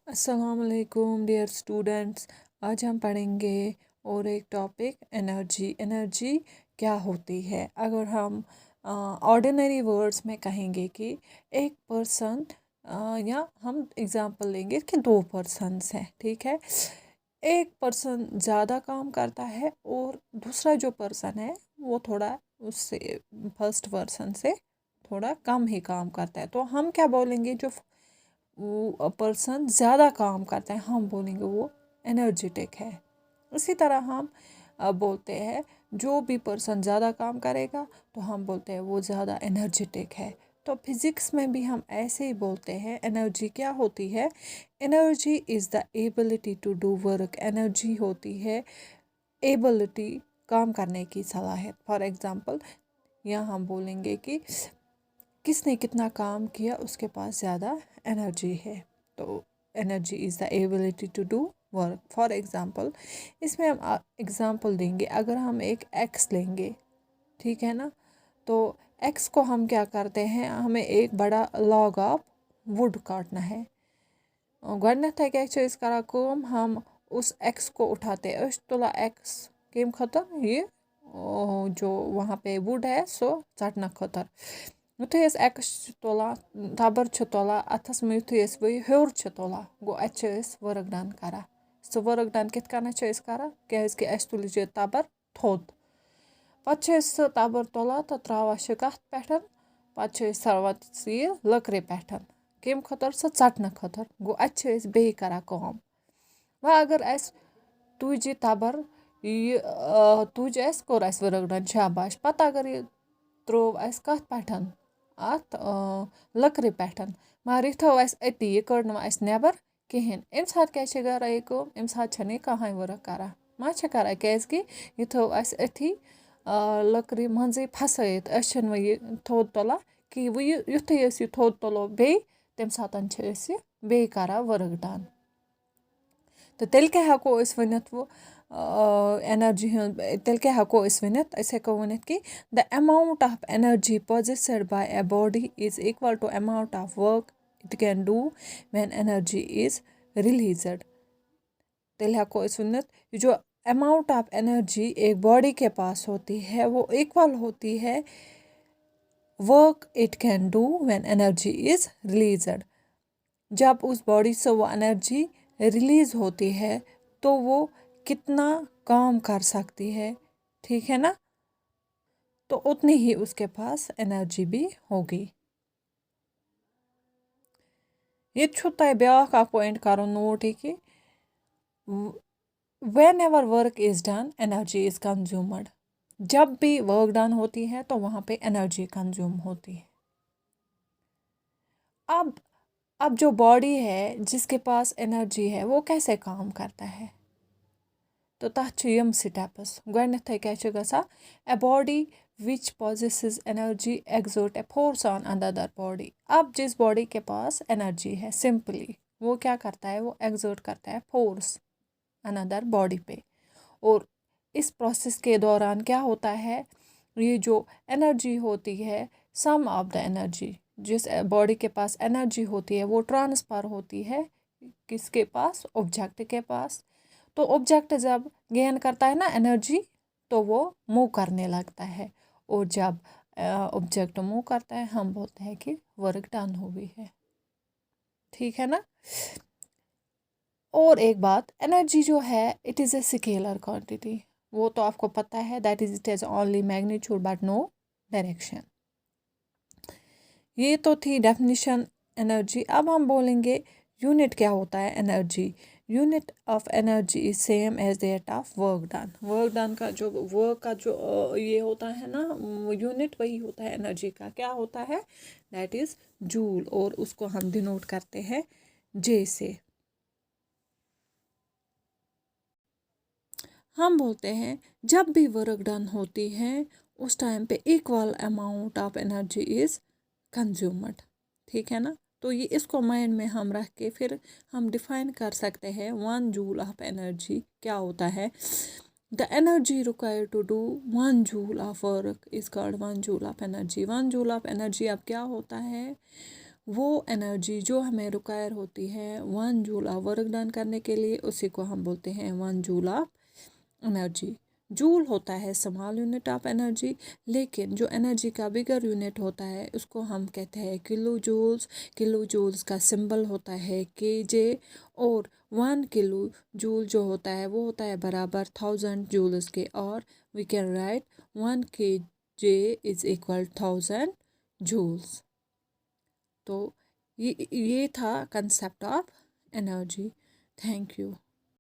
अस्सलाम वालेकुम dear students. आज हम पढ़ेंगे और एक टॉपिक एनर्जी क्या होती है। अगर हम ऑर्डिनरी वर्ड्स में कहेंगे कि एक पर्सन या हम एग्जांपल लेंगे कि दो पर्सन्स हैं, ठीक है। एक पर्सन ज़्यादा काम करता है और दूसरा जो पर्सन है वो थोड़ा उससे फर्स्ट पर्सन से थोड़ा कम ही काम करता है। तो हम क्या बोलेंगे, जो वो पर्सन ज़्यादा काम करता है हम बोलेंगे वो एनर्जेटिक है। इसी तरह हम बोलते हैं जो भी पर्सन ज़्यादा काम करेगा तो हम बोलते हैं वो ज़्यादा एनर्जेटिक है। तो फिज़िक्स में भी हम ऐसे ही बोलते हैं एनर्जी क्या होती है। Energy is the ability to do work. Energy होती है एबिलिटी, काम करने की सलाहियत। फॉर एग्ज़ाम्पल यहाँ हम बोलेंगे कि किसने कितना काम किया उसके पास ज़्यादा एनर्जी है। तो energy is the ability to do work. For example इसमें हम एग्ज़ाम्पल देंगे, अगर हम एक एक्स लेंगे, ठीक है ना। तो एक्स को हम क्या करते हैं, हमें एक बड़ा लॉग ऑफ वुड काटना है। गोडनेथ क्या करा काम, हम उस एक्स को उठाते हैं, तुला एक्स केम खतर ये जो वहाँ पे वुड है सो चटना खतर। युथै एक्स तुलान तबर तुलान अथस में युथै वह हर तुलान गो अस वर्क डन करा। सो वर्क डन कित करा क्या तुल तबर थोद पे सह तबर तुलान तो त्रावान कत पे पे थवान यह लकरे पे कम खतर सह चटन खतर गो बे करा काम। वह अगर अस तुज तबर यह तुज कोर वर्क डन शाबाश, पत अगर यह त्रो कत पे अत लकरे पे मगर यह थो अति, यह कड़ न नेबर कहें। अम सात क्या करा यह कम, अम सात कहां वर्क करा मा करा क्या यह थो अथी लकरे मजे फसैत वो यह थोद तुला कि वो युथै यह थोद तुलो बे तम सात बे करा वर्क डन। तो तेल क्या हेको वनित वो एनर्जी तेल क्या हेको वनित हेको वनित कि the amount of energy possessed by a body is equal to amount of work it can do when energy is released. तेल हेको वनित जो अमाउंट ऑफ एनर्जी एक बॉडी के पास होती है वो इक्वल होती है work it can do when energy is released. जब उस बॉडी से वो एनर्जी रिलीज होती है तो वो कितना काम कर सकती है, ठीक है ना। तो उतनी ही उसके पास एनर्जी भी होगी। ये तय ब्या पॉइंट करो नोट कि when ever work is done energy is consumed. जब भी वर्क डन होती है तो वहाँ पे एनर्जी कंज्यूम होती है। अब जो बॉडी है जिसके पास एनर्जी है वो कैसे काम करता है, तो तथ यम स्टेप्स गोडनेथ क्या गसा a body which possesses energy exert a force on another body. अब जिस बॉडी के पास एनर्जी है सिंपली वो क्या करता है, वो एक्सर्ट करता है फोर्स अनदर बॉडी पे। और इस प्रोसेस के दौरान क्या होता है, ये जो एनर्जी होती है सम ऑफ द एनर्जी, जिस बॉडी के पास एनर्जी होती है वो ट्रांसफ़र होती है किसके पास, ऑब्जेक्ट के पास। तो ऑब्जेक्ट जब गेन करता है ना एनर्जी तो वो मूव करने लगता है, और जब ऑब्जेक्ट मूव करता है हम बोलते हैं कि वर्क डन हुई है, ठीक है ना। और एक बात, एनर्जी जो है it is a scalar quantity, वो तो आपको पता है, that is it has only magnitude but no direction. ये तो थी डेफिनेशन एनर्जी। अब हम बोलेंगे यूनिट क्या होता है energy. Unit of energy is same as that of work done. Work done का जो वर्क का जो ये होता है ना यूनिट, वही होता है एनर्जी का। क्या होता है, दैट इज जूल, और उसको हम डिनोट करते हैं जे से। हम बोलते हैं जब भी वर्क डन होती है उस टाइम पे equal amount of energy is consumed, ठीक है ना। तो ये इसको माइंड में हम रख के फिर हम डिफाइन कर सकते हैं 1 जूल ऑफ एनर्जी क्या होता है। The energy required to do 1 joule of work is called 1 joule of energy. 1 joule of energy अब क्या होता है, वो एनर्जी जो हमें रिक्वायर होती है 1 जूल ऑफ वर्क डन करने के लिए, उसी को हम बोलते हैं 1 जूल ऑफ एनर्जी। जूल होता है स्मॉल यूनिट ऑफ एनर्जी, लेकिन जो एनर्जी का बिगर यूनिट होता है उसको हम कहते हैं किलो जूल्स। किलो जूल्स का सिंबल होता है KJ, और 1 किलो जूल जो होता है वो होता है बराबर 1000 जूल्स के, और we can write 1 KJ is equal 1000 joules. तो ये था concept of energy. Thank you.